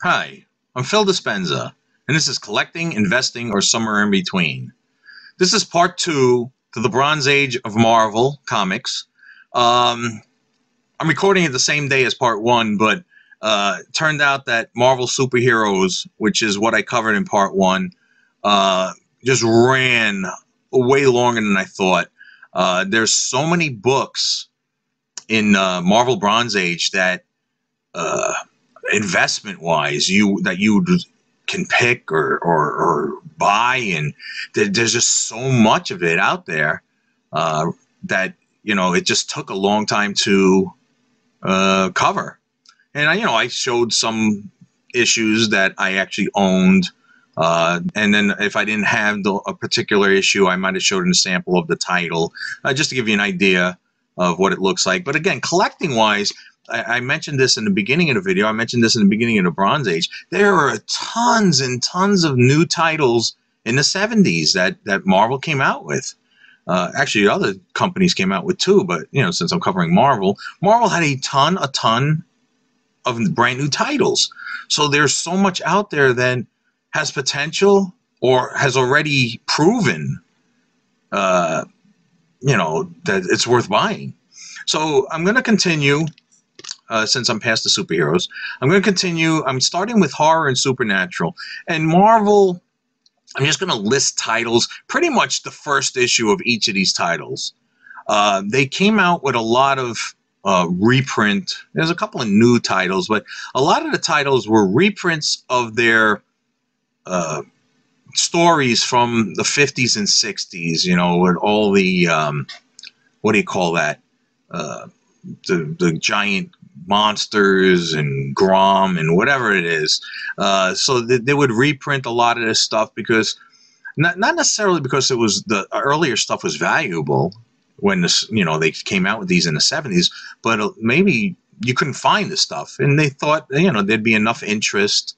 Hi, I'm Phil Dispenza, and this is Collecting, Investing, or Somewhere in Between. This is part 2 to the Bronze Age of Marvel Comics. I'm recording it the same day as part 1, but it turned out that Marvel Superheroes, which is what I covered in part 1, just ran way longer than I thought. There's so many books in Marvel Bronze Age that investment-wise, you can pick or buy, and there's just so much of it out there that it just took a long time to cover. And I showed some issues that I actually owned, and then if I didn't have a particular issue, I might have showed a sample of the title, just to give you an idea of what it looks like. But again, collecting-wise, I mentioned this in the beginning of the video. I mentioned this in the beginning of the Bronze Age. There are tons and tons of new titles in the 70s that Marvel came out with. Actually, other companies came out with too, but since I'm covering Marvel had a ton of brand new titles. So there's so much out there that has potential or has already proven, that it's worth buying. So I'm going to continue. Since I'm past the superheroes, I'm going to continue. I'm starting with horror and supernatural. And Marvel, I'm just going to list titles, pretty much the first issue of each of these titles. They came out with a lot of reprint. There's a couple of new titles, but a lot of the titles were reprints of their stories from the 50s and 60s, with all the, what do you call that? The giant monsters and Grom and whatever it is. So they would reprint a lot of this stuff because, not necessarily because it was the earlier stuff was valuable when they came out with these in the 70s, but maybe you couldn't find the stuff, and they thought there'd be enough interest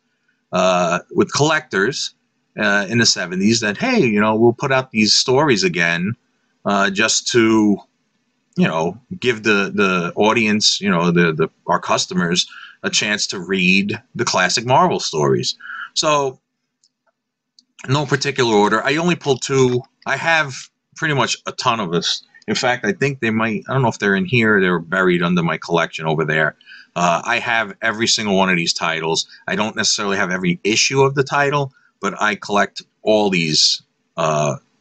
with collectors in the 70s that, hey, we'll put out these stories again, just to give the audience, our customers, a chance to read the classic Marvel stories. So, no particular order. I only pulled 2. I have pretty much a ton of this. In fact, I think they might, I don't know if they're in here, they're buried under my collection over there. I have every single one of these titles. I don't necessarily have every issue of the title, but I collect all these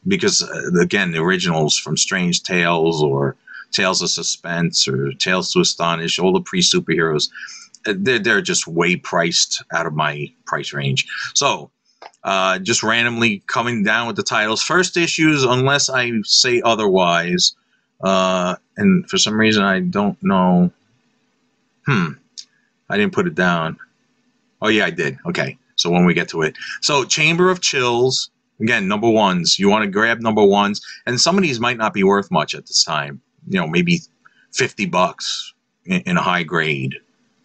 because, again, the originals from Strange Tales or Tales of Suspense or Tales to Astonish, all the pre-superheroes, they're just way priced out of my price range. So, just randomly coming down with the titles. First issues, unless I say otherwise, and for some reason I don't know. I didn't put it down. Oh yeah, I did. Okay, so when we get to it. So, Chamber of Chills, again, number 1s. You want to grab number 1s, and some of these might not be worth much at this time. Maybe $50 in a high grade,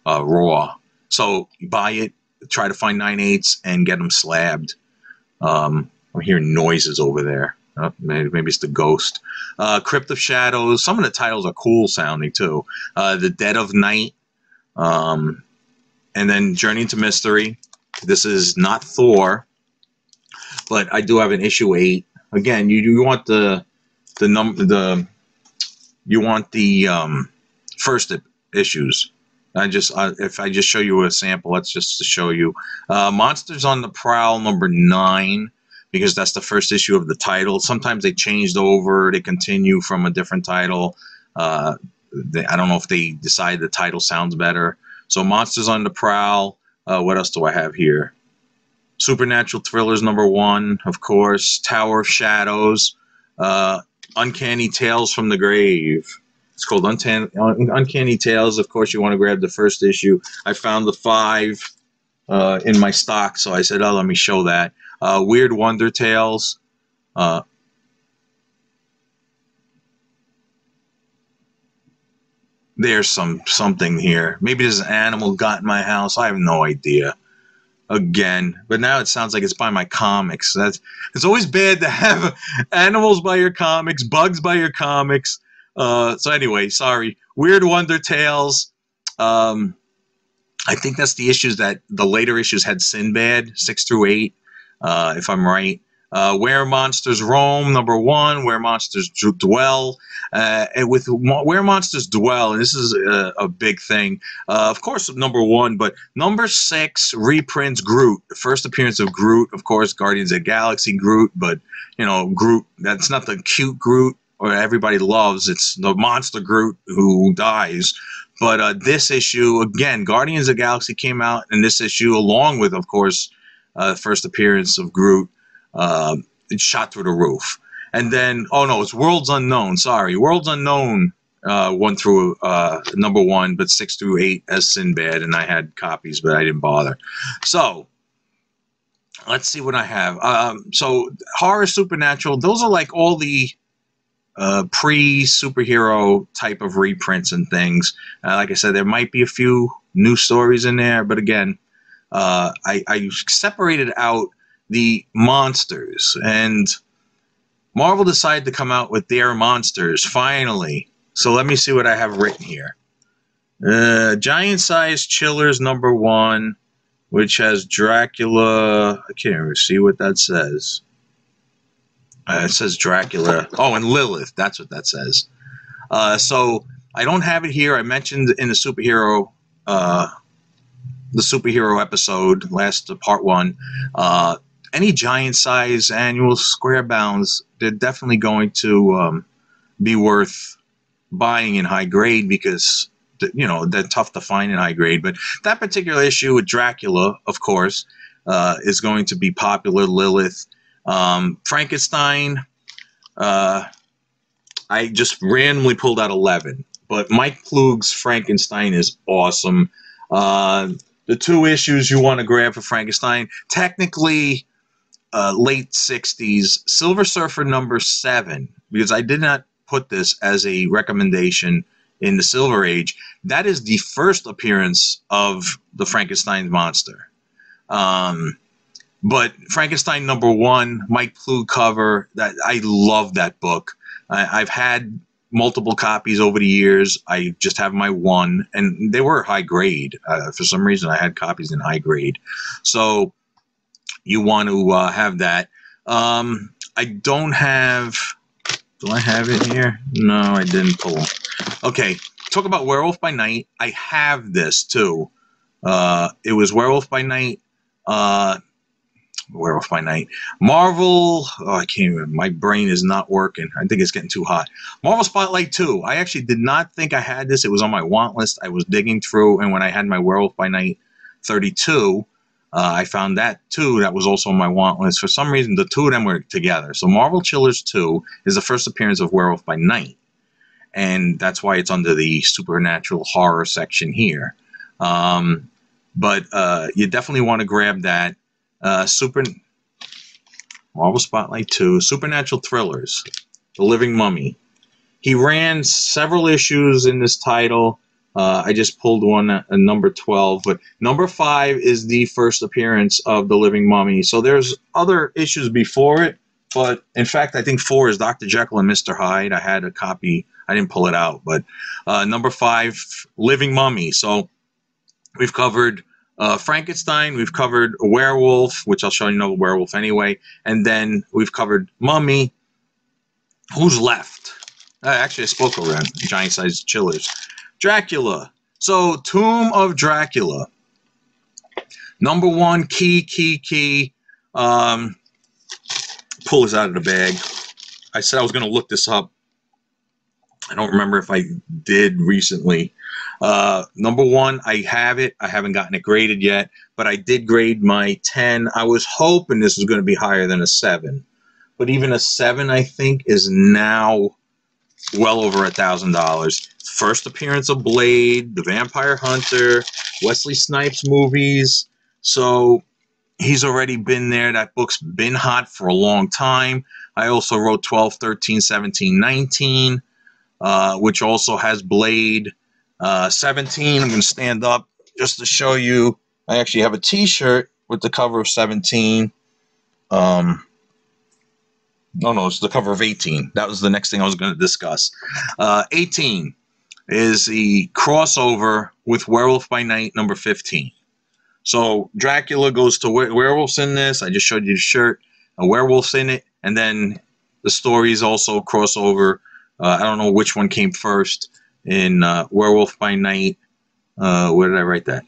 raw. So you buy it, try to find 9/8 and get them slabbed. I'm hearing noises over there. Maybe it's the ghost. Crypt of Shadows. Some of the titles are cool sounding too. The Dead of Night. And then Journey into Mystery. This is not Thor, but I do have an issue 8. Again, you want you want the first issues. If I just show you a sample, that's just to show you. Monsters on the Prowl number 9, because that's the first issue of the title. Sometimes they changed over, they continue from a different title. I don't know if they decide the title sounds better. So Monsters on the Prowl. What else do I have here? Supernatural Thrillers number 1, of course. Tower of Shadows. Uncanny Tales from the Grave. It's called Uncanny Tales. Of course, you want to grab the first issue. I found the 5 in my stock, so I said, oh, let me show that. Weird Wonder Tales. There's something here. Maybe there's an animal got in my house. I have no idea. Again, but now it sounds like it's by my comics. It's always bad to have animals by your comics, bugs by your comics. So anyway, sorry. Weird Wonder Tales. I think that's the issues that the later issues had Sinbad, 6 through 8, if I'm right. Where Monsters Roam, number 1, Where Monsters Dwell. And with Where Monsters Dwell, and this is a big thing, of course, number 1, but number 6 reprints Groot, the first appearance of Groot, of course, Guardians of the Galaxy Groot, but, you know, Groot, that's not the cute Groot or everybody loves, it's the monster Groot who dies. But this issue, again, Guardians of the Galaxy came out in this issue, along with, of course, the first appearance of Groot. It shot through the roof. And then, oh no, it's Worlds Unknown. Sorry, Worlds Unknown 1 through number 1, but 6 through 8 as Sinbad, and I had copies, but I didn't bother. So let's see what I have. So horror, supernatural, those are like all the pre-superhero type of reprints and things. Like I said, there might be a few new stories in there, but again, I separated out the monsters, and Marvel decided to come out with their monsters finally. So let me see what I have written here. Giant Size Chillers number 1, which has Dracula. I can't even see what that says. It says Dracula. Oh, and Lilith. That's what that says. So I don't have it here. I mentioned in the superhero episode, last part 1, any giant size annual square bounds, they're definitely going to be worth buying in high grade because, you know, they're tough to find in high grade. But that particular issue with Dracula, of course, is going to be popular. Lilith. Frankenstein, I just randomly pulled out 11. But Mike Ploog's Frankenstein is awesome. The 2 issues you want to grab for Frankenstein, technically late 60s, Silver Surfer number 7, because I did not put this as a recommendation in the Silver Age. That is the first appearance of the Frankenstein monster. But Frankenstein number 1, Mike Ploog cover, that I love that book. I've had multiple copies over the years. I just have my 1, and they were high grade. For some reason, I had copies in high grade. So you want to have that. I don't have... Do I have it here? No, I didn't pull. Okay, talk about Werewolf by Night. I have this, too. It was Werewolf by Night. Werewolf by Night. Marvel, oh, I can't even, my brain is not working. I think it's getting too hot. Marvel Spotlight 2. I actually did not think I had this. It was on my want list. I was digging through, and when I had my Werewolf by Night 32, I found that too. That was also on my want list. For some reason, the 2 of them were together. So Marvel Chillers 2 is the first appearance of Werewolf by Night, and that's why it's under the supernatural horror section here. But you definitely want to grab that. Marvel Spotlight 2, Supernatural Thrillers, The Living Mummy. He ran several issues in this title. I just pulled one at number 12, but number 5 is the first appearance of The Living Mummy. So there's other issues before it, but in fact, I think 4 is Dr. Jekyll and Mr. Hyde. I had a copy. I didn't pull it out, but number 5, Living Mummy. So we've covered Frankenstein, we've covered a werewolf, which I'll show you know werewolf anyway, and then we've covered Mummy. Who's left? Actually, I spoke around Giant Size Chillers. Dracula. So, Tomb of Dracula. Number 1, key. Pull this out of the bag. I said I was going to look this up. I don't remember if I did recently. Number 1, I have it. I haven't gotten it graded yet, but I did grade my 10. I was hoping this was going to be higher than a 7, but even a 7, I think, is now well over $1,000. First appearance of Blade, The Vampire Hunter, Wesley Snipes movies. So he's already been there. That book's been hot for a long time. I also wrote 12, 13, 17, 19, which also has Blade. 17, I'm going to stand up just to show you. I actually have a t-shirt with the cover of 17. No, it's the cover of 18. That was the next thing I was going to discuss. 18. is the crossover with Werewolf by Night number 15. So Dracula goes to werewolves in this. I just showed you the shirt. A werewolf's in it. And then the stories also crossover. I don't know which one came first in Werewolf by Night. Where did I write that?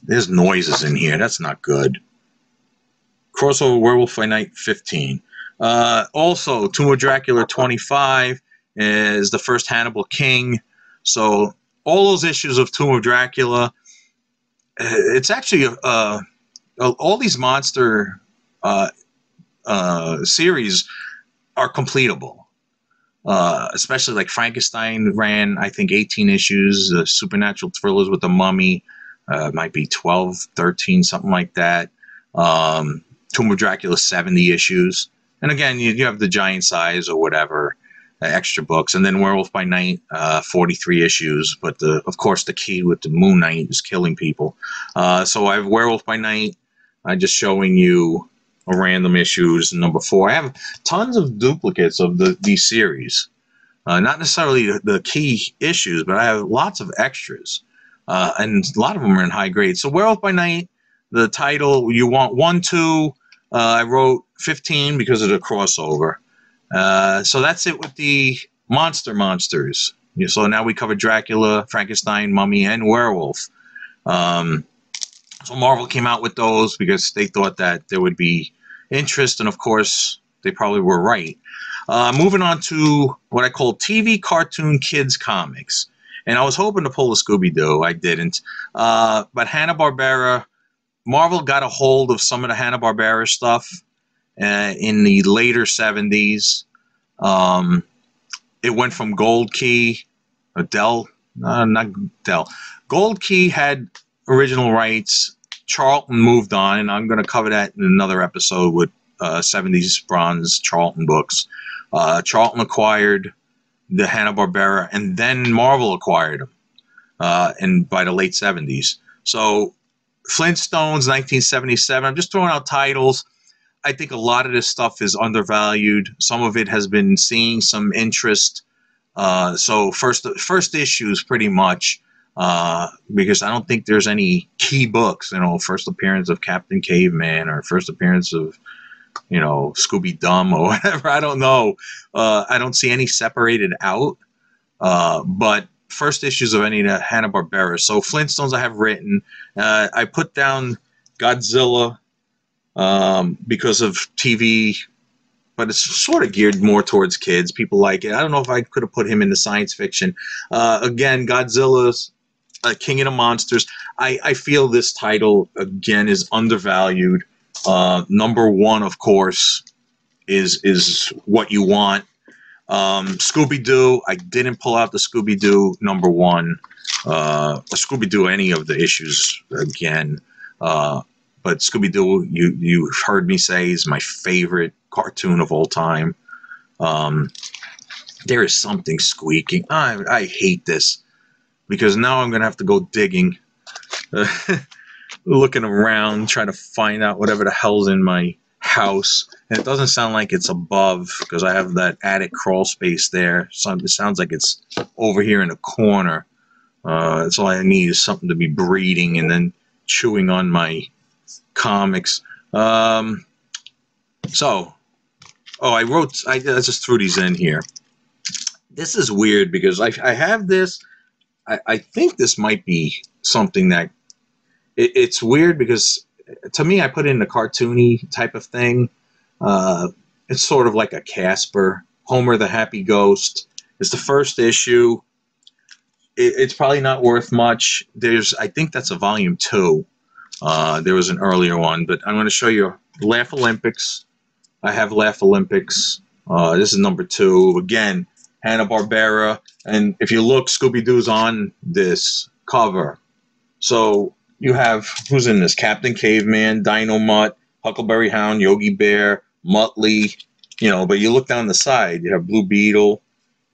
There's noises in here. That's not good. Crossover Werewolf by Night 15. Also, Tomb of Dracula 25 is the first Hannibal King. So all those issues of Tomb of Dracula, it's actually all these monster series are completable. Especially like Frankenstein ran, I think, 18 issues. Supernatural Thrillers with the Mummy might be 12, 13, something like that. Tomb of Dracula 70 issues. And again, you have the giant size or whatever, extra books. And then Werewolf by Night, 43 issues. But of course, the key with the Moon Knight is killing people. So I have Werewolf by Night. I'm just showing you a random issues, number 4. I have tons of duplicates of these series. Not necessarily the key issues, but I have lots of extras. And a lot of them are in high grade. So Werewolf by Night, the title, you want 1, 2. I wrote 15 because of the crossover. So that's it with the monsters. So now we covered Dracula, Frankenstein, Mummy, and Werewolf. So Marvel came out with those because they thought that there would be interest, and of course, they probably were right. Moving on to what I call TV cartoon kids comics. And I was hoping to pull a Scooby-Doo. I didn't. But Hanna-Barbera, Marvel got a hold of some of the Hanna-Barbera stuff in the later 70s. It went from Gold Key, not Dell. Gold Key had original rights. Charlton moved on, and I'm going to cover that in another episode with 70s Bronze Charlton books. Charlton acquired the Hanna-Barbera, and then Marvel acquired them and by the late 70s. So Flintstones, 1977. I'm just throwing out titles. I think a lot of this stuff is undervalued. Some of it has been seeing some interest. So first issues pretty much, because I don't think there's any key books, first appearance of Captain Caveman or first appearance of, Scooby-Dum or whatever. I don't know. I don't see any separated out. But first issues of any of the Hanna-Barbera. So Flintstones I have written. I put down Godzilla because of TV, but it's sort of geared more towards kids. People like it. I don't know if I could have put him into science fiction. Again, Godzilla's King of the Monsters. I feel this title, again, is undervalued. Number 1, of course, is what you want. Scooby-Doo, I didn't pull out the Scooby-Doo number 1. Scooby-Doo, any of the issues, again. But Scooby-Doo, you've heard me say, is my favorite cartoon of all time. There is something squeaking. I hate this, because now I'm going to have to go digging, looking around, trying to find out whatever the hell's in my house. And it doesn't sound like it's above, because I have that attic crawl space there. So it sounds like it's over here in a corner. That's all I need, is something to be breeding and then chewing on my comics. I just threw these in here. This is weird because I have this. I think this might be something that it's weird because to me, I put it in a cartoony type of thing. It's sort of like a Casper, Homer the Happy Ghost. It's the first issue. It's probably not worth much. I think that's a volume 2. There was an earlier one, but I'm going to show you Laugh Olympics. I have Laugh Olympics. This is number 2. Again, Hanna-Barbera. And if you look, Scooby-Doo's on this cover. So you have, who's in this? Captain Caveman, Dino Mutt, Huckleberry Hound, Yogi Bear, Muttley. But you look down the side, you have Blue Beetle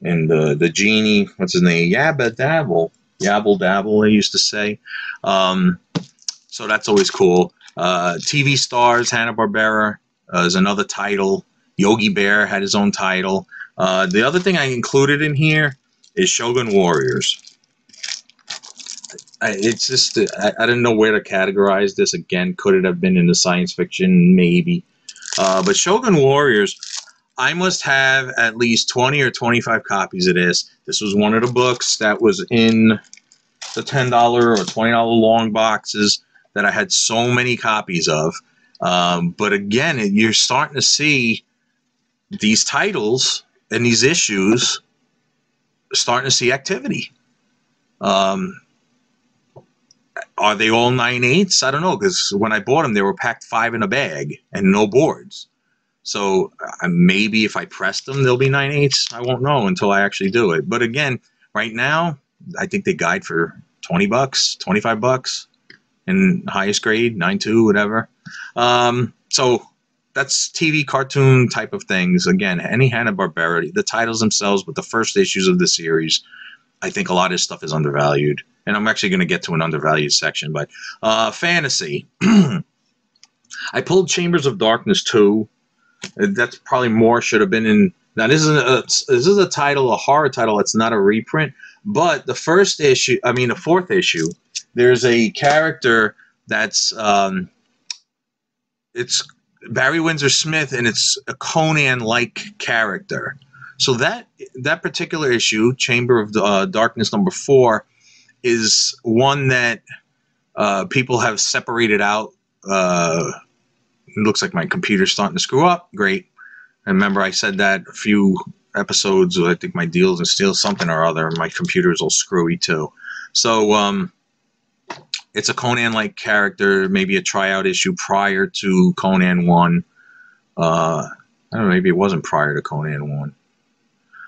and the genie. What's his name? Yabba Dabble. Yabble Dabble, they used to say. So that's always cool. TV Stars, Hanna-Barbera is another title. Yogi Bear had his own title. The other thing I included in here is Shogun Warriors. It's just, I didn't know where to categorize this. Again, could it have been in the science fiction? Maybe. But Shogun Warriors, I must have at least 20 or 25 copies of this. This was one of the books that was in the $10 or $20 long boxes that I had so many copies of. But again, you're starting to see these titles and these issues starting to see activity. Are they all 9/8? I don't know, because when I bought them, they were packed 5 in a bag and no boards. So maybe if I press them, they'll be 9/8. I won't know until I actually do it. But again, right now, I think they guide for $20, $25, in highest grade, 9.2, whatever. So that's TV cartoon type of things. Again, any Hanna-Barbera, the titles themselves, but the first issues of the series, I think a lot of this stuff is undervalued. And I'm actually going to get to an undervalued section. But fantasy. I pulled Chambers of Darkness 2. That's probably more should have been in. Now, this is a title, a horror title. It's not a reprint. But the first issue, I mean, the fourth issue, there's a character that's, it's Barry Windsor Smith, and it's a Conan-like character. So that particular issue, Chamber of Darkness number 4, is one that people have separated out. It looks like my computer's starting to screw up. Great. I remember I said that a few episodes. I think my Deals and Steals something or other. My computer's all screwy too. So it's a Conan-like character, maybe a tryout issue prior to Conan 1. I don't know, maybe it wasn't prior to Conan 1.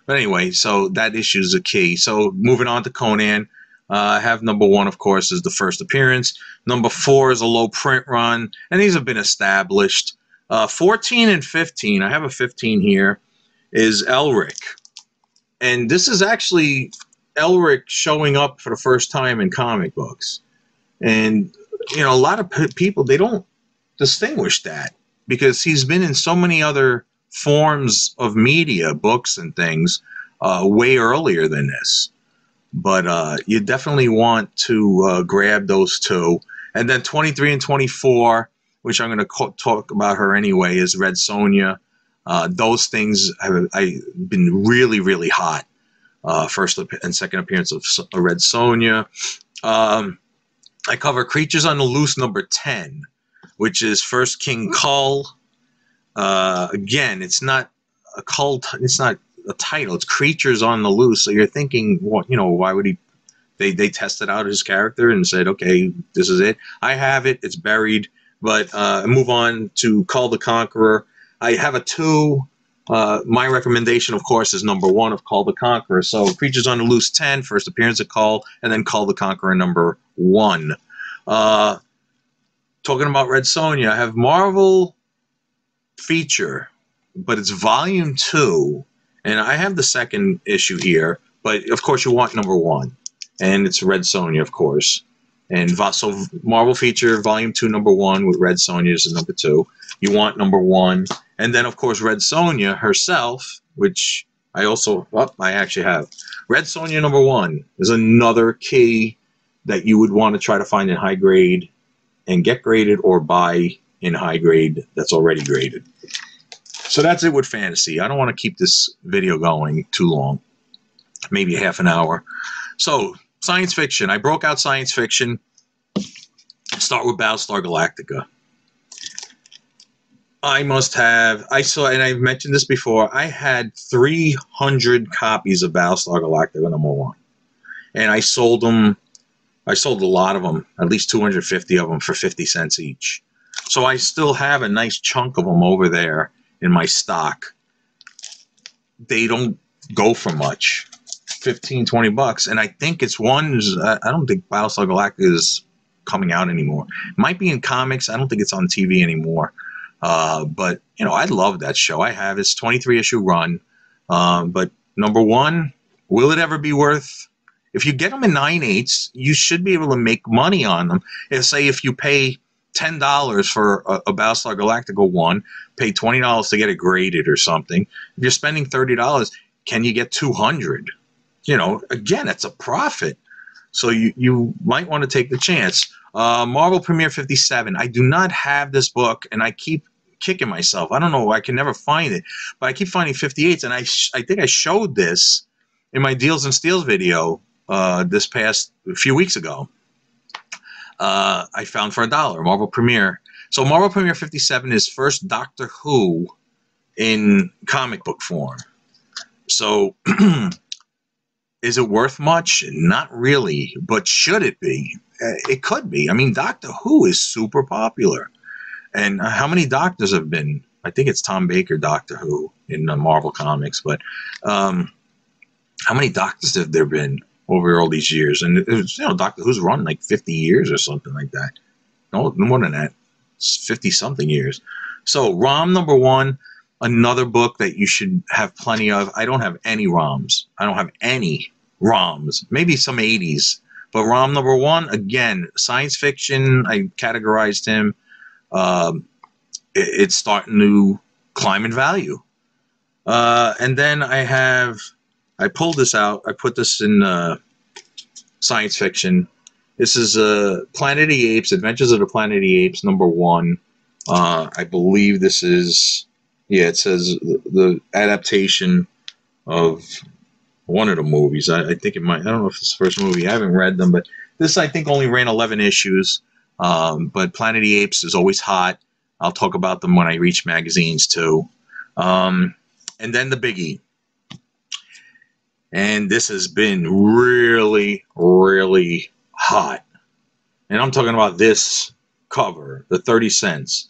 But anyway, so that issue is a key. So moving on to Conan. I have number 1, of course, is the first appearance. Number 4 is a low print run, and these have been established. 14 and 15, I have a 15 here, is Elric. And this is actually Elric showing up for the first time in comic books. And, you know, a lot of people, they don't distinguish that because he's been in so many other forms of media, books and things, way earlier than this. But you definitely want to grab those two. And then 23 and 24, which I'm going to talk about her anyway, is Red Sonja. Those things have been really, really hot. First and second appearance of Red Sonja. I cover Creatures on the Loose number 10, which is First King Kull. Again, it's not a cult. It's not a title. It's Creatures on the Loose. So you're thinking, what, you know, why would he? They tested out his character and said, okay, this is it. I have it. It's buried. But move on to Kull the Conqueror. I have a 2. My recommendation, of course, is number 1 of Kull the Conqueror. So Creatures on the Loose 10, first appearance of Kull, and then Kull the Conqueror number 1. Talking about Red Sonja, I have Marvel feature, but it's volume 2. And I have the second issue here, but of course you want number 1. And it's Red Sonja, of course. And so Marvel feature, volume 2, number 1, with Red Sonja is number 2. You want number 1. And then, of course, Red Sonja herself, which I also, I actually have. Red Sonja number 1 is another key that you would want to try to find in high grade and get graded or buy in high grade that's already graded. So that's it with fantasy. I don't want to keep this video going too long, maybe half an hour. So science fiction. I broke out science fiction. Start with Battlestar Galactica. I must have, and I've mentioned this before, I had 300 copies of Battlestar Galactica number 1. And I sold them, I sold a lot of them, at least 250 of them for 50 cents each. So I still have a nice chunk of them over there in my stock. They don't go for much, 15, 20 bucks. And I think it's ones, I don't think Battlestar Galactica is coming out anymore. It might be in comics. I don't think it's on TV anymore. But, you know, I love that show. I have its 23 issue run. But number 1, will it ever be worth, if you get them in 9/8, you should be able to make money on them. Say if you pay $10 for a Battlestar Galactica 1, pay $20 to get it graded or something. If you're spending $30, can you get 200? You know, again, it's a profit. So you might want to take the chance. Marvel Premiere 57. I do not have this book, and I keep kicking myself. I don't know. I can never find it. But I keep finding 58s, and I think I showed this in my Deals and Steals video this past a few weeks ago. I found for $1, Marvel Premiere. So Marvel Premiere 57 is first Doctor Who in comic book form. So is it worth much? Not really. But should it be? It could be. I mean, Doctor Who is super popular. And how many doctors have been? I think it's Tom Baker, Doctor Who, in the Marvel Comics. But how many doctors have there been over all these years? And it was, you know, Doctor Who's run like 50 years or something like that. No, more than that. It's 50-something years. So ROM number 1, another book that you should have plenty of. I don't have any ROMs. I don't have any ROMs. Maybe some 80s. But ROM number 1, again, science fiction. I categorized him. It's starting to climb in value. And then I pulled this out. I put this in science fiction. This is Planet of the Apes, Adventures of the Planet of the Apes, number 1. I believe this is, yeah, it says the adaptation of one of the movies. I think it might, I don't know if it's the first movie. I haven't read them, but this, I think, only ran 11 issues. But Planet of the Apes is always hot. I'll talk about them when I reach magazines, too. And then the biggie. And this has been really, really hot. And I'm talking about this cover, the 30 cents.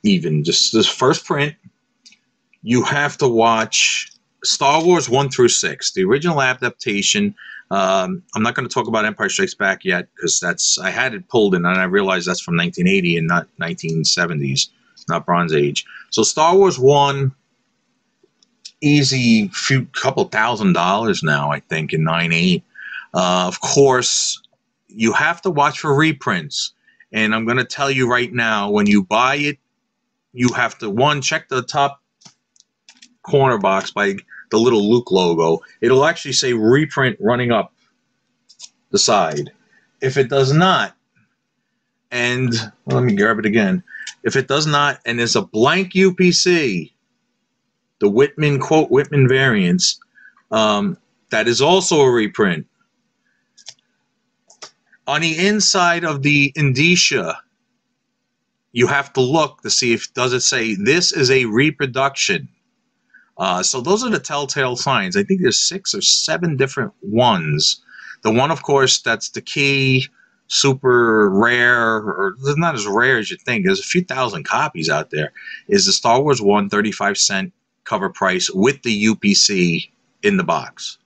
Even just this first print. You have to watch Star Wars 1 through 6, the original adaptation. I'm not going to talk about Empire Strikes Back yet because I had it pulled in and I realized that's from 1980 and not 1970s, not Bronze Age. So Star Wars 1, easy couple $1,000s now, I think, in 98. Of course, you have to watch for reprints. And I'm going to tell you right now, when you buy it, you have to, one, check the top corner box by the little Luke logo. It'll actually say reprint running up the side. If it does not, and well, let me grab it again. If it does not, and there's a blank UPC, the Whitman, quote, Whitman variants, that is also a reprint. On the inside of the indicia, you have to look to see if, does it say, this is a reproduction. So those are the telltale signs. I think there's 6 or 7 different ones. The one, of course, that's the key, super rare, or not as rare as you think. There's a few thousand copies out there. Is the Star Wars 1, 35-cent cover price with the UPC in the box.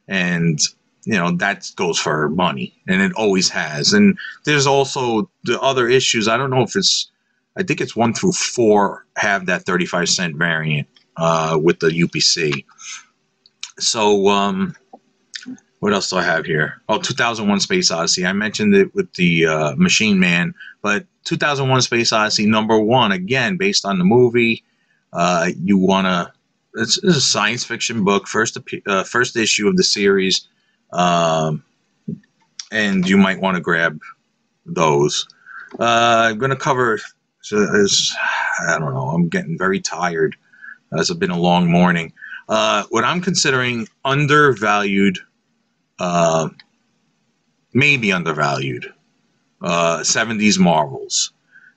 And, you know, that goes for money. And it always has. And there's also the other issues. I don't know if it's, I think it's 1 through 4 have that 35-cent variant. With the UPC. So, what else do I have here? Oh, 2001 Space Odyssey. I mentioned it with the Machine Man, but 2001 Space Odyssey, number 1, again, based on the movie. You want to, it's a science fiction book, first issue of the series, and you might want to grab those. I'm going to cover, I don't know, I'm getting very tired. It's been a long morning. What I'm considering undervalued, maybe undervalued, 70s Marvels.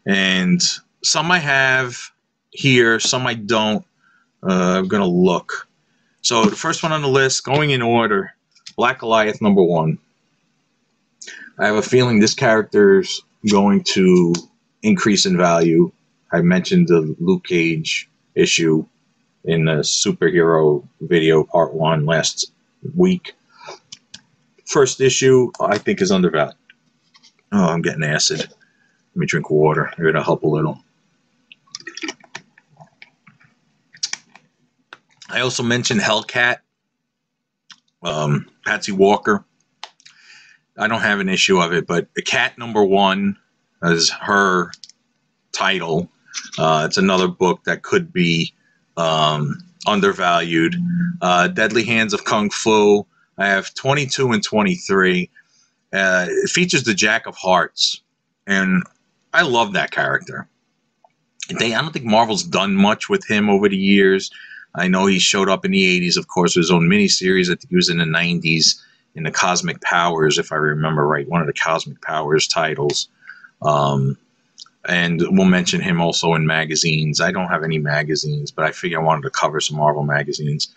And some I have here, some I don't. I'm going to look. So the first one on the list, going in order, Black Goliath number 1. I have a feeling this character's going to increase in value. I mentioned the Luke Cage issue in the superhero video part 1 last week. First issue, I think, is undervalued. Oh, I'm getting acid. Let me drink water. It'll help a little. I also mentioned Hellcat, Patsy Walker. I don't have an issue of it, but the Cat number 1, as her title. It's another book that could be undervalued. Deadly Hands of Kung Fu. I have 22 and 23. It features the Jack of Hearts, and I love that character. I don't think Marvel's done much with him over the years. I know he showed up in the 80s, of course, with his own miniseries. I think he was in the 90s in the Cosmic Powers, if I remember right, one of the Cosmic Powers titles. And we'll mention him also in magazines. I don't have any magazines, but I figure I wanted to cover some Marvel magazines.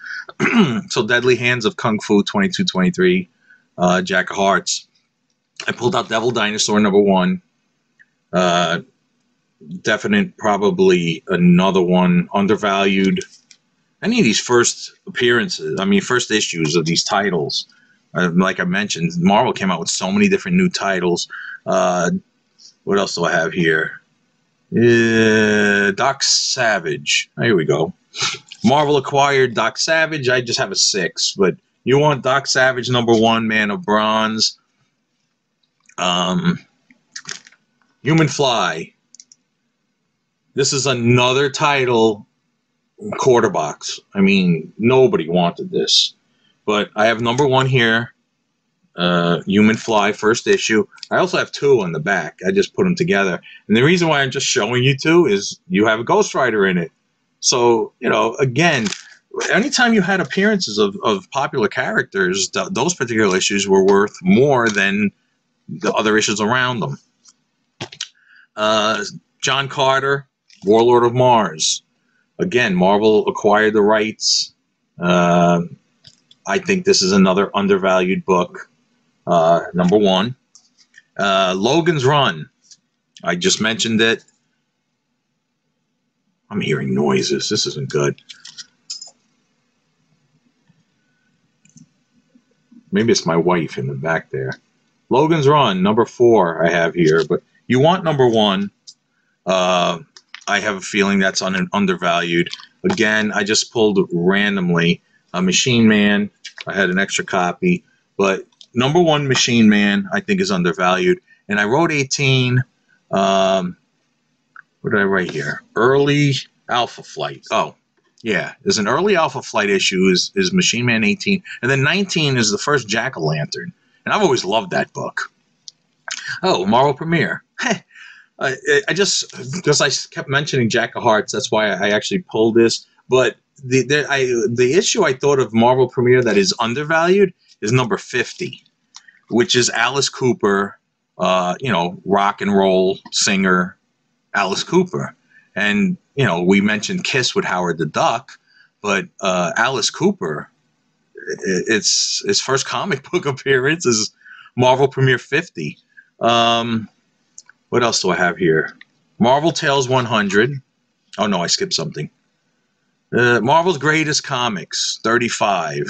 So Deadly Hands of Kung Fu 2223, Jack of Hearts. I pulled out Devil Dinosaur #1. Definite, probably another one, undervalued. Any of these first issues of these titles, like I mentioned, Marvel came out with so many different new titles. What else do I have here? Doc Savage. Here we go. Marvel acquired Doc Savage. I just have a 6, but you want Doc Savage #1, Man of Bronze. Human Fly. This is another title, quarter box. I mean, nobody wanted this, but I have #1 here. Human Fly, first issue. I also have 2 on the back. I just put them together. And the reason why I'm just showing you 2 is you have a Ghost Rider in it. So, again, anytime you had appearances of popular characters, those particular issues were worth more than the other issues around them. John Carter, Warlord of Mars. Again, Marvel acquired the rights. I think this is another undervalued book. #1. Logan's Run. I just mentioned it. I'm hearing noises. This isn't good. Maybe it's my wife in the back there. Logan's Run, #4 I have here. But you want #1. I have a feeling that's undervalued. Again, I just pulled randomly. Machine Man. I had an extra copy. But #1, Machine Man, I think is undervalued. And I wrote 18. What did I write here? Early Alpha Flight. Oh, yeah. There's an early Alpha Flight issue is Machine Man 18. And then 19 is the first Jack-o'-lantern. And I've always loved that book. Oh, Marvel Premiere. I just, because I kept mentioning Jack of Hearts, that's why I actually pulled this. But the issue I thought of Marvel Premiere that is undervalued is #50, which is Alice Cooper, rock and roll singer Alice Cooper. And, we mentioned Kiss with Howard the Duck, but Alice Cooper, it's his first comic book appearance is Marvel Premiere 50. What else do I have here? Marvel Tales 100. Oh, no, I skipped something. Marvel's Greatest Comics, 35.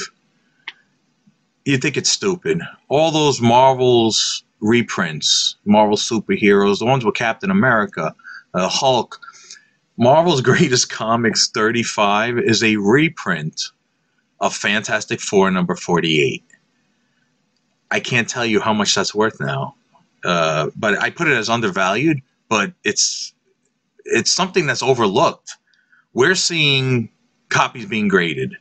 You'd think it's stupid. All those Marvel's reprints, Marvel superheroes, the ones with Captain America, Hulk. Marvel's Greatest Comics, 35, is a reprint of Fantastic Four #48. I can't tell you how much that's worth now. But I put it as undervalued, but it's something that's overlooked. We're seeing copies being graded,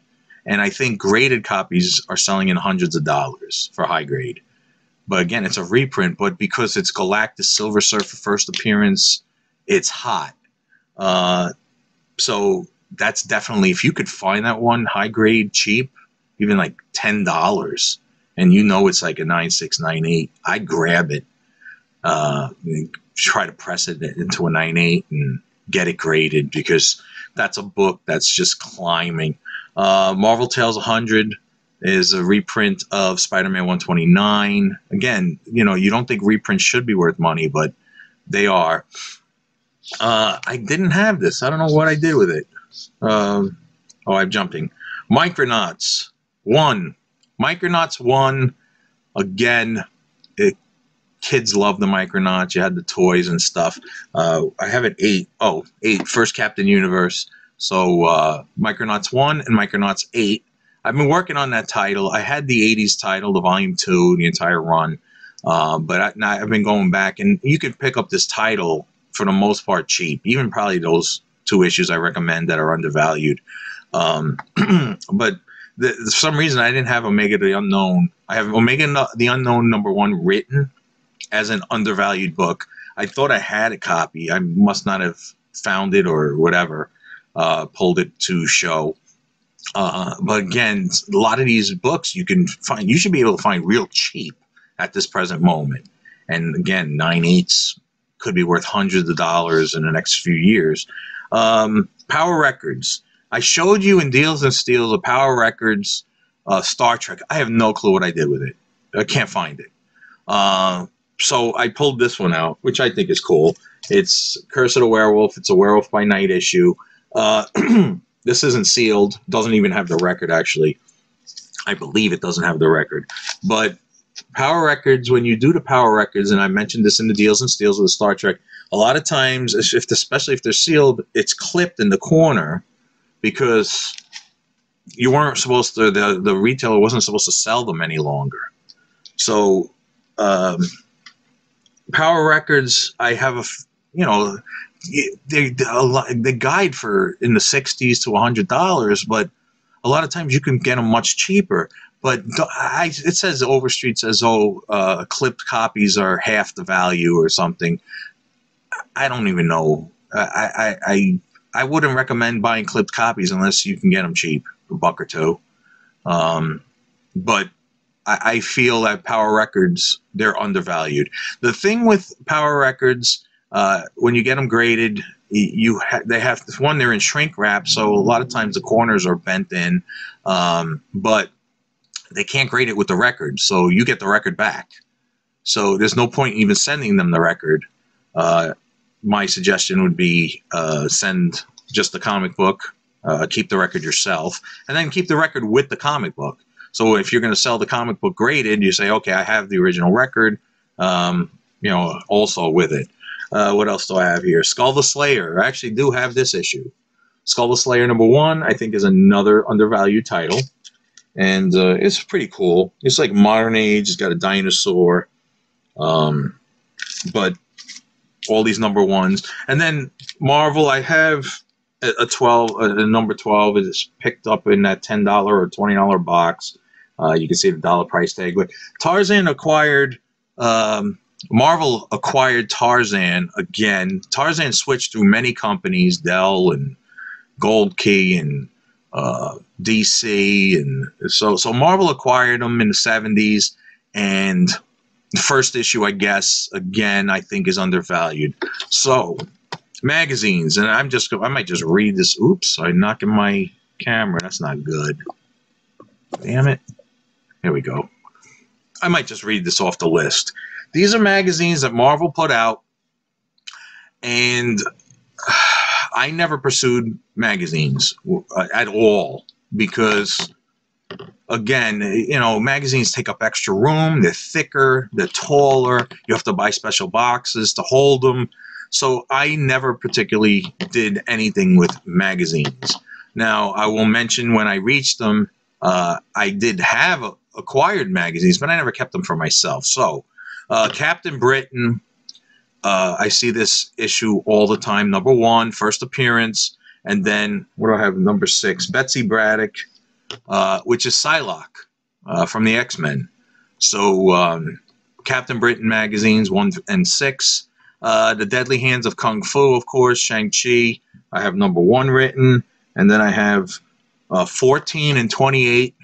and I think graded copies are selling in hundreds of dollars for high grade. But again, it's a reprint, but because it's Galactus Silver Surfer first appearance, it's hot. So that's definitely, if you could find that one high grade cheap, even like $10, and it's like a 9.6, 9.8, I'd grab it. Try to press it into a 9.8 and get it graded, because that's a book that's just climbing. Marvel Tales 100 is a reprint of Spider-Man 129. Again, you don't think reprints should be worth money, but they are. I didn't have this. I don't know what I did with it. I'm jumping. Micronauts 1. Micronauts 1, again, kids love the Micronauts. You had the toys and stuff. I have it 8. Oh, 8. First Captain Universe. So Micronauts 1 and Micronauts 8. I've been working on that title. I had the 80s title, the Volume 2, the entire run. But I've been going back, and you could pick up this title for the most part cheap. Even probably those 2 issues I recommend that are undervalued. But for some reason I didn't have Omega the Unknown. I have Omega the Unknown #1 written as an undervalued book. I thought I had a copy. I must not have found it or whatever, pulled it to show. But again, a lot of these books you should be able to find real cheap at this present moment. And again, 9/8 could be worth hundreds of dollars in the next few years. Power Records. I showed you in Deals and Steals a Power Records Star Trek. I have no clue what I did with it. I can't find it. So I pulled this one out, which I think is cool. It's Curse of the Werewolf. It's a Werewolf by Night issue. This isn't sealed. Doesn't even have the record, actually. I believe it doesn't have the record. But Power Records, when you do the Power Records, and I mentioned this in the Deals and Steals with the Star Trek, a lot of times, especially if they're sealed, it's clipped in the corner because you weren't supposed to, the retailer wasn't supposed to sell them any longer. So Power Records, I have they guide for in the $60s to $100, but a lot of times you can get them much cheaper. But it says, Overstreet says, clipped copies are half the value or something. I don't even know. I wouldn't recommend buying clipped copies unless you can get them cheap, $1 or $2. But I feel that Power Records, they're undervalued. The thing with Power Records, when you get them graded, they're in shrink wrap, so a lot of times the corners are bent in, but they can't grade it with the record, so you get the record back. So there's no point even sending them the record. My suggestion would be send just the comic book, keep the record yourself, and then keep the record with the comic book. So if you're going to sell the comic book graded, you say, okay, I have the original record, also with it. What else do I have here? Skull the Slayer. I actually do have this issue. Skull the Slayer #1, I think, is another undervalued title. And it's pretty cool. It's like modern age. It's got a dinosaur. But all these #1s. And then Marvel, I have a number 12 is picked up in that $10 or $20 box. You can see the dollar price tag. But Tarzan acquired, Marvel acquired Tarzan again. Tarzan switched through many companies, Dell and Gold Key and DC. And so Marvel acquired them in the 70s. And the first issue, I guess, again, I think is undervalued. So magazines, and I might just read this. Oops, I'm knocking my camera. That's not good. Damn it. Here we go. I might just read this off the list. These are magazines that Marvel put out, and I never pursued magazines at all because, again, magazines take up extra room. They're thicker. They're taller. You have to buy special boxes to hold them. So I never particularly did anything with magazines. Now, I will mention when I reached them, I did have acquired magazines, but I never kept them for myself. So Captain Britain, I see this issue all the time. #1, first appearance. And then, what do I have? #6, Betsy Braddock, which is Psylocke from the X-Men. So Captain Britain magazines, 1 and 6. The Deadly Hands of Kung Fu, of course, Shang-Chi. I have #1 written. And then I have 14 and 28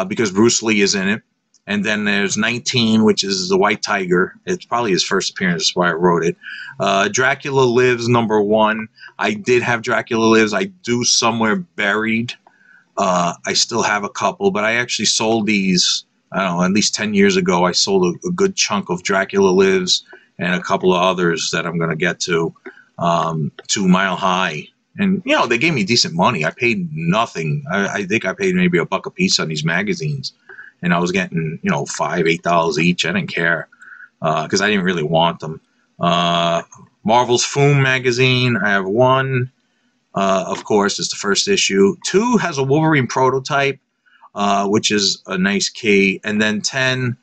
because Bruce Lee is in it. And then there's 19, which is the White Tiger. It's probably his first appearance. That's why I wrote it. Dracula Lives, #1. I did have Dracula Lives. I do somewhere buried. I still have a couple, but I actually sold these, I don't know, at least 10 years ago. I sold a good chunk of Dracula Lives and a couple of others that I'm going to get to Mile High. And, they gave me decent money. I paid nothing. I think I paid maybe $1 a piece on these magazines. And I was getting, $5, $8 each. I didn't care because I didn't really want them. Marvel's Foom magazine, I have 1. Of course, it's the first issue. 2 has a Wolverine prototype, which is a nice key. And then 10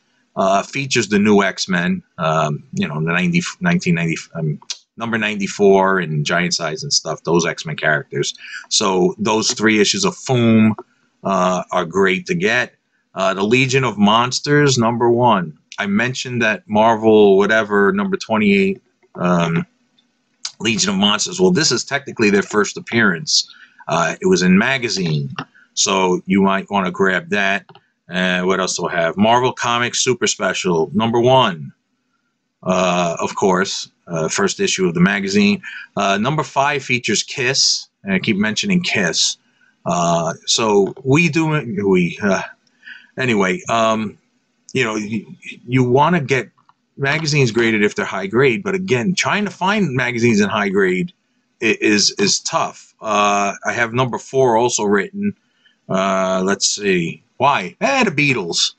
Features the new X-Men, you know, the 1990, number 94 and Giant Size and stuff, those X-Men characters. So those 3 issues of Foom are great to get. The Legion of Monsters, number 1. I mentioned that Marvel, whatever, number 28, Legion of Monsters. Well, this is technically their first appearance. It was in magazine, so you might want to grab that. What else do I have? Marvel Comics Super Special, number 1. Of course, first issue of the magazine. Number 5 features Kiss, and I keep mentioning Kiss. So anyway, you know, you want to get magazines graded if they're high grade, but again, trying to find magazines in high grade is tough. I have number 4 also written. Let's see. Why? The Beatles.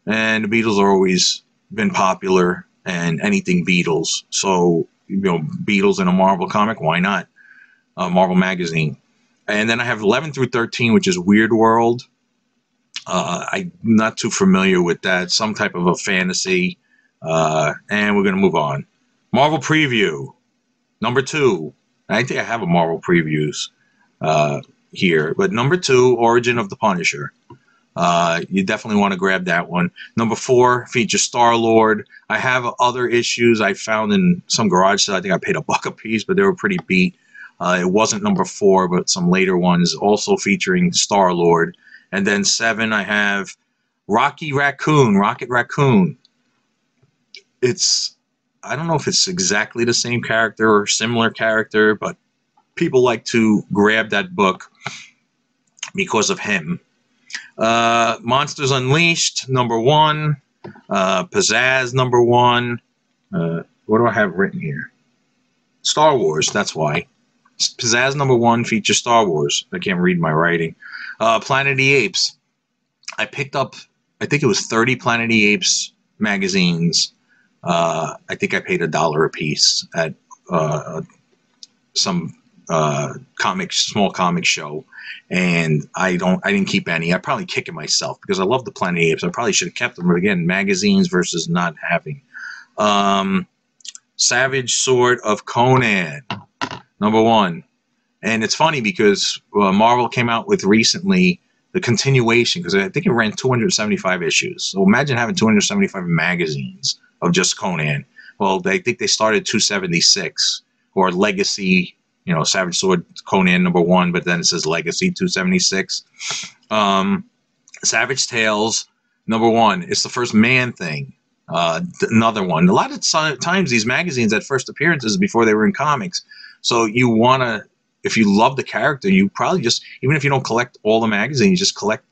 And the Beatles are always been popular, and anything Beatles. So, you know, Beatles in a Marvel comic, why not? Marvel magazine. And then I have 11 through 13, which is Weird World. I'm not too familiar with that. Some type of a fantasy. And we're going to move on. Marvel Preview, number 2. I think I have a Marvel Previews here. But number 2, Origin of the Punisher. You definitely want to grab that one. Number 4 features Star-Lord. I have other issues I found in some garage sale. I think I paid $1 a piece, but they were pretty beat. It wasn't number 4, but some later ones also featuring Star-Lord. And then 7, I have Rocket Raccoon. I don't know if it's exactly the same character or similar character, but people like to grab that book because of him. Monsters Unleashed, number 1. Pizzazz, number 1. What do I have written here? Star Wars, that's why. Pizzazz, number 1, features Star Wars. I can't read my writing. Planet of the Apes. I picked up, I think it was 30 Planet of the Apes magazines. I think I paid $1 a piece at some small comic show, and I didn't keep any. I probably kick it myself because I love the Planet of the Apes. I probably should have kept them, but again, magazines versus not having. Savage Sword of Conan, number 1. And it's funny because Marvel came out with recently the continuation, because I think it ran 275 issues. So imagine having 275 magazines of just Conan. Well, I think they started 276, or Legacy, you know, Savage Sword Conan number 1, but then it says Legacy 276. Savage Tales number 1. It's the first Man Thing. Another one. A lot of times these magazines had first appearances before they were in comics. So you want to, if you love the character, you probably just, even if you don't collect all the magazines, just collect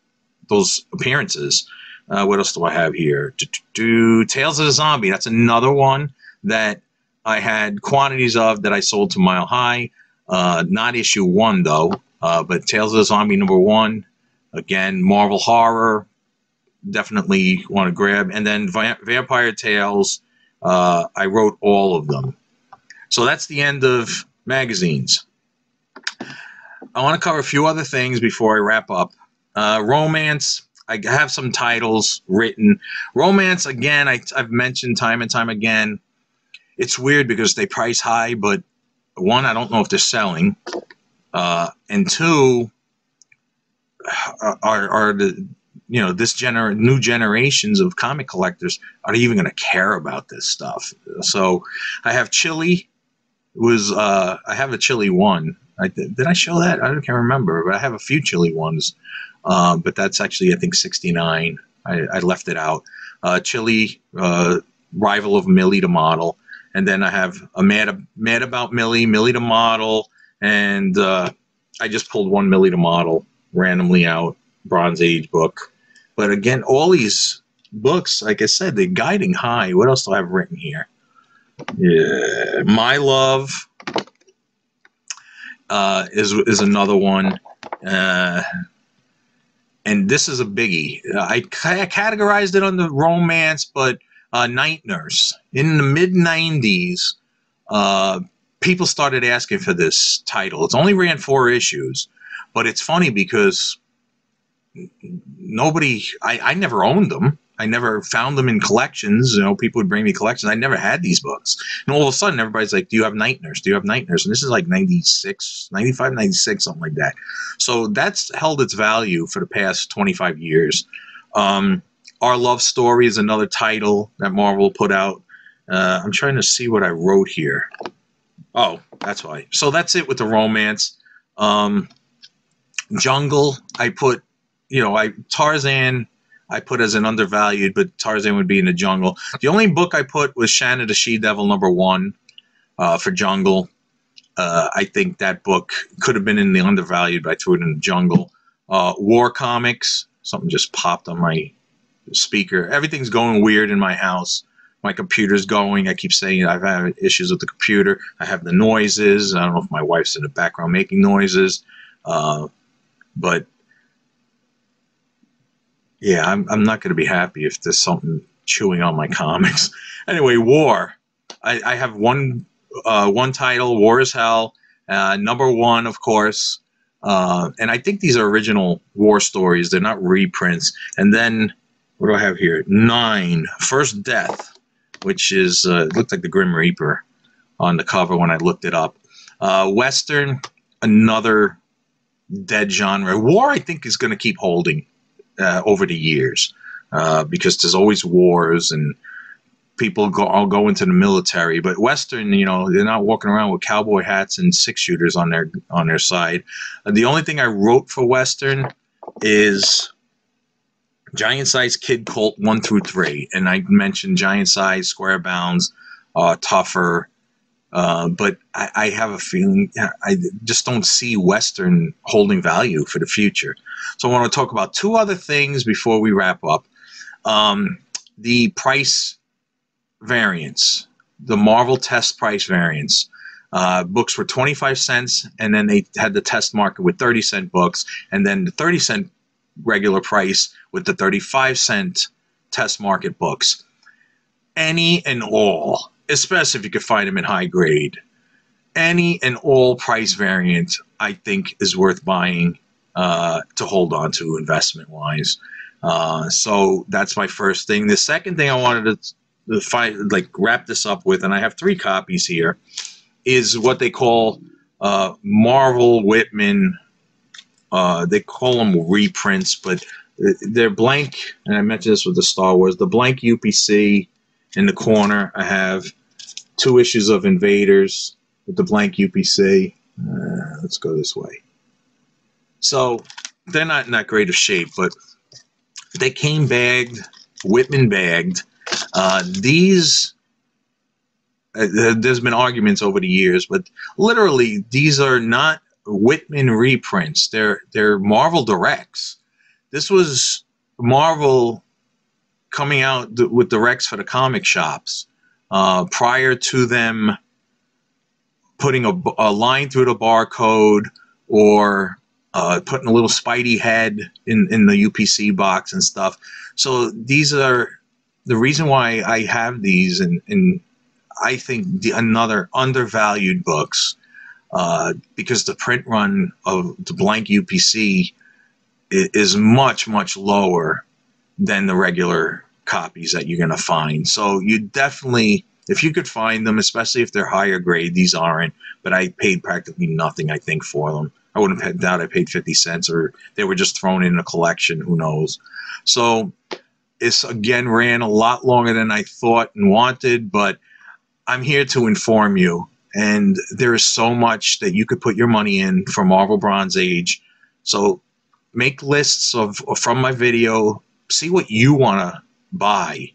those appearances. What else do I have here? Tales of the Zombie. That's another one that I had quantities of that I sold to Mile High. Not issue 1, though. But Tales of the Zombie number 1. Again, Marvel Horror. Definitely want to grab. And then Vampire Tales. I wrote all of them. So that's the end of magazines. I want to cover a few other things before I wrap up. Romance. I have some titles written. Romance, again, I've mentioned time and time again. It's weird because they price high, but 1, I don't know if they're selling. And 2, are the, you know, this new generations of comic collectors, are they even going to care about this stuff? So I have Chili. I have a Chili 1. Did I show that? I can't remember, but I have a few Chili ones. But that's actually, I think, 69. I left it out. Chili, rival of Millie the Model. And then I have a Mad About Millie the Model. And I just pulled one Millie the Model randomly out, Bronze Age book. But again, all these books, like I said, they're guiding high. What else do I have written here? Yeah, My Love is another one. And this is a biggie. I categorized it under romance, but Night Nurse. In the mid-90s, people started asking for this title. It's only ran 4 issues, but it's funny because nobody, I never owned them. I never found them in collections. You know, people would bring me collections. I never had these books. And all of a sudden, everybody's like, do you have Night Nurse? Do you have Night Nurse? And this is like 96, 95, 96, something like that. So that's held its value for the past 25 years. Our Love Story is another title that Marvel put out. I'm trying to see what I wrote here. Oh, that's why. So that's it with the romance. Jungle, I put, you know, Tarzan, I put as an undervalued, but Tarzan would be in the jungle. The only book I put was Shanna the She-Devil #1 for jungle. I think that book could have been in the undervalued, but I threw it in the jungle. War Comics, something just popped on my speaker. Everything's going weird in my house. My computer's going. I keep saying I've had issues with the computer. I have the noises. I don't know if my wife's in the background making noises. But yeah, I'm not going to be happy if there's something chewing on my comics. Anyway, War. I have one title, War is Hell, #1, of course. And I think these are original war stories. They're not reprints. And then, what do I have here? 9, First Death, which is, it looked like the Grim Reaper on the cover when I looked it up. Western, another dead genre. War, I think, is going to keep holding over the years because there's always wars and people all go into the military. But Western, you know, they're not walking around with cowboy hats and 6-shooters on their side. The only thing I wrote for Western is Giant Size Kid Colt 1 through 3, and I mentioned Giant Size, Square Bounds, Tougher. But I have a feeling I just don't see Western holding value for the future. So I want to talk about 2 other things before we wrap up. The price variance, the Marvel test price variance. Books were 25 cents, and then they had the test market with 30-cent books, and then the 30-cent regular price with the 35-cent test market books. Any and all, especially if you could find them in high grade, any and all price variant, I think, is worth buying to hold on to investment-wise. So that's my first thing. The second thing I wanted to wrap this up with, and I have 3 copies here, is what they call Marvel Whitman. They call them reprints, but they're blank. And I mentioned this with the Star Wars. The blank UPC in the corner. I have 2 issues of Invaders with the blank UPC. Let's go this way. So they're not in that great of shape, but they came bagged, Whitman bagged. These, there's been arguments over the years, but literally these are not Whitman reprints. They're Marvel Directs. This was Marvel coming out with directs for the comic shops prior to them putting a line through the barcode or putting a little Spidey head in the UPC box and stuff. So these are the reason why I have these, and I think another undervalued books because the print run of the blank UPC is much, much lower than the regular copies that you're going to find. So you definitely, if you could find them, especially if they're higher grade, these aren't, but I paid practically nothing, I think, for them. I wouldn't have doubt I paid 50 cents, or they were just thrown in a collection, who knows. So this, again, ran a lot longer than I thought and wanted, but I'm here to inform you. And there is so much that you could put your money in for Marvel Bronze Age. So make lists from my video, see what you want to buy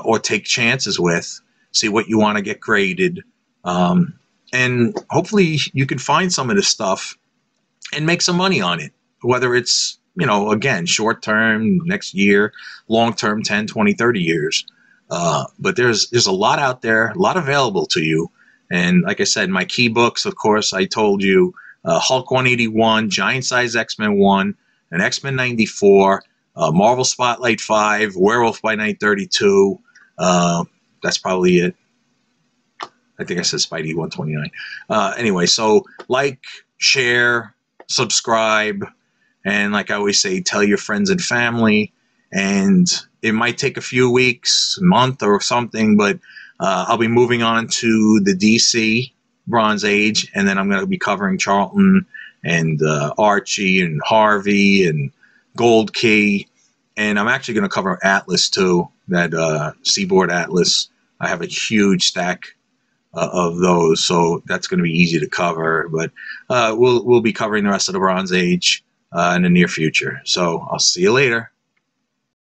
or take chances with, see what you want to get graded. And hopefully you can find some of this stuff and make some money on it, whether it's, you know, again, short term, next year, long term, 10, 20, 30 years. But there's a lot out there, a lot available to you. And like I said, my key books, of course, I told you, Hulk 181, Giant Size X-Men 1, and X-Men 94, Marvel Spotlight 5, Werewolf by Night 32. That's probably it. I think I said Spidey 129. Anyway, so like, share, subscribe, and like I always say, tell your friends and family. and it might take a few weeks, a month or something, but I'll be moving on to the DC Bronze Age, and then I'm going to be covering Charlton and Archie and Harvey and Gold Key, and I'm actually going to cover Atlas too, that Seaboard Atlas. I have a huge stack of those, so that's going to be easy to cover. But we'll be covering the rest of the Bronze Age in the near future. So I'll see you later.